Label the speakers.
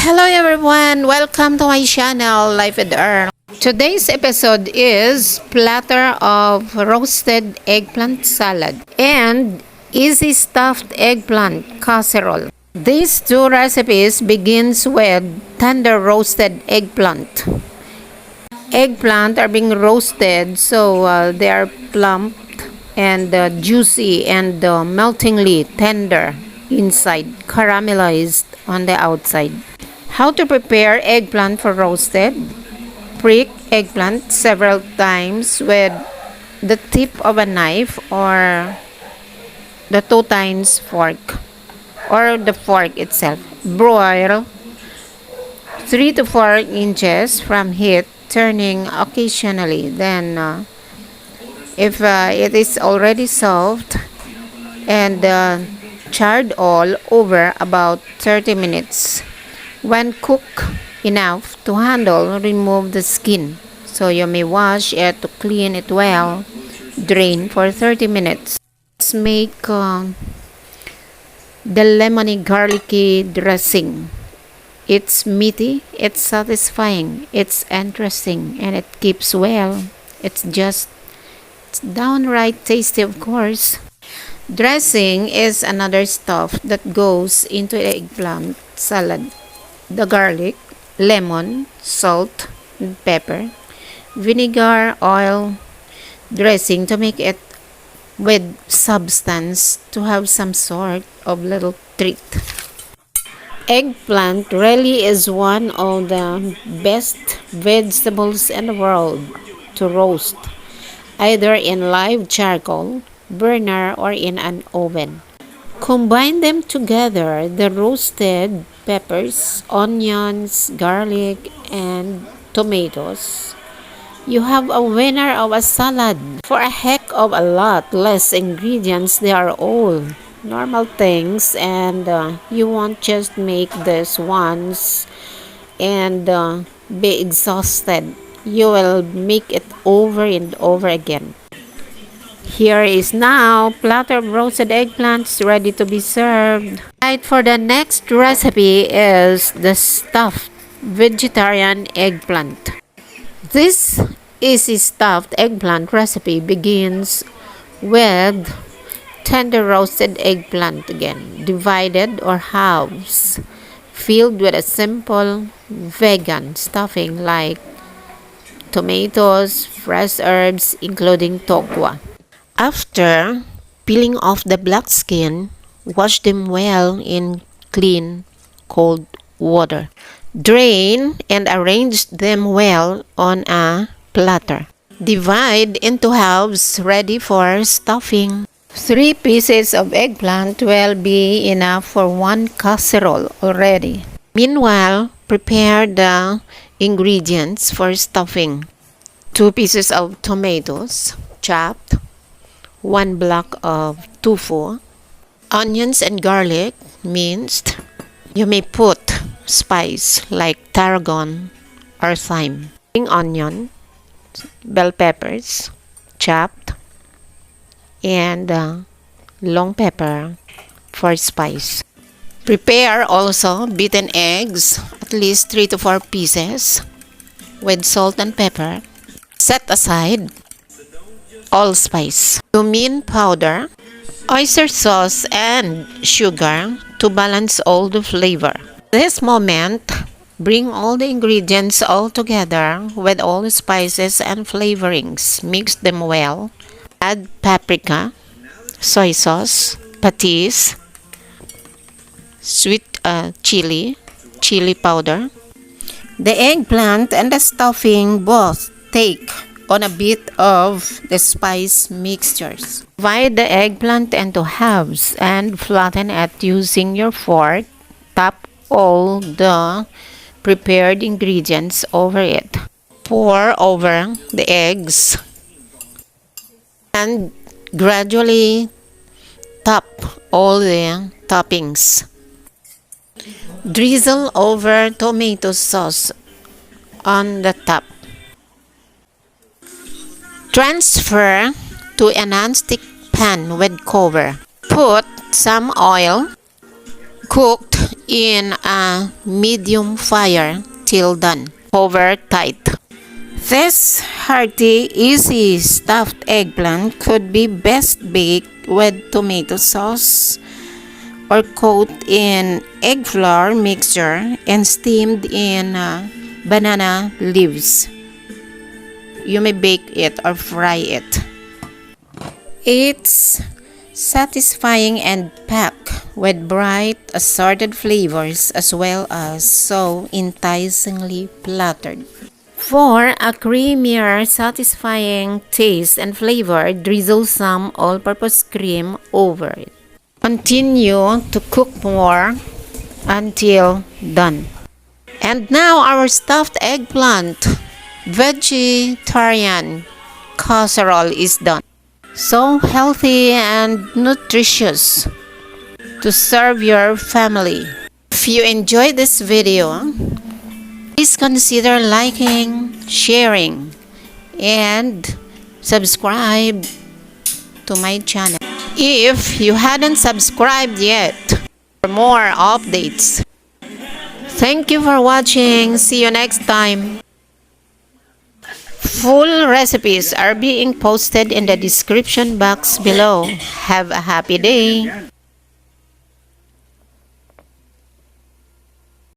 Speaker 1: Hello everyone! Welcome to my channel, Life with Earl. Today's episode is platter of roasted eggplant salad and easy stuffed eggplant casserole. These two recipes begins with tender roasted eggplant. Eggplant are being roasted so they are plump and juicy and meltingly tender inside, caramelized on the outside. How to prepare eggplant for roasted? Prick eggplant several times with the tip of a knife or the 2 times fork or the fork itself. Broil 3 to 4 inches from heat, turning occasionally. Then if it is already soft and charred all over about 30 minutes. When cooked enough to handle, remove the skin. So you may wash it to clean it well. Drain for 30 minutes. Let's make the lemony garlicky dressing. It's meaty, it's satisfying, it's interesting, and it keeps well. It's downright tasty, of course. Dressing is another stuff that goes into the eggplant salad. The garlic, lemon, salt, and pepper, vinegar, oil, dressing to make it with substance, to have some sort of little treat. Eggplant really is one of the best vegetables in the world to roast, either in live charcoal, burner, or in an oven. Combine them together, the roasted peppers, onions, garlic, and tomatoes. You have a winner of a salad. For a heck of a lot less ingredients, they are all normal things, and you won't just make this once and be exhausted. You will make it over and over again. Here is now platter of roasted eggplants ready to be served. Right, for the next recipe is the stuffed vegetarian eggplant. This easy stuffed eggplant recipe begins with tender roasted eggplant again, divided or halves, filled with a simple vegan stuffing like tomatoes, fresh herbs, including tokwa. After peeling off the black skin, wash them well in clean, cold water. Drain and arrange them well on a platter. Divide into halves, ready for stuffing. 3 pieces of eggplant will be enough for 1 casserole already. Meanwhile, prepare the ingredients for stuffing. 2 pieces of tomatoes, chopped. 1 block of tofu, onions and garlic minced. You may put spice like tarragon or thyme. Onion, bell peppers, chopped, and long pepper for spice. Prepare also beaten eggs, at least 3 to 4 pieces, with salt and pepper. Set aside allspice, cumin powder, oyster sauce, and sugar to balance all the flavor. At this moment, bring all the ingredients all together with all the spices and flavorings. Mix them well. Add paprika, soy sauce, patis, sweet chili powder. The eggplant and the stuffing both take on a bit of the spice mixtures. Divide the eggplant into halves and flatten it using your fork. Tap all the prepared ingredients over it. Pour over the eggs and gradually top all the toppings. Drizzle over tomato sauce on the top. Transfer to a non-stick pan with cover. Put some oil, cooked in a medium fire till done. Cover tight. This hearty, easy stuffed eggplant could be best baked with tomato sauce or coated in egg flour mixture and steamed in banana leaves. You may bake it or fry it. It's satisfying and packed with bright assorted flavors as well as so enticingly plattered. For a creamier, satisfying taste and flavor, drizzle some all-purpose cream over it. Continue to cook more until done. And now our stuffed eggplant vegetarian casserole is done. So healthy and nutritious to serve your family. If you enjoyed this video, please consider liking, sharing, and subscribe to my channel. If you hadn't subscribed yet for more updates. Thank you for watching. See you next time. Full recipes are being posted in the description box below. Have a happy day.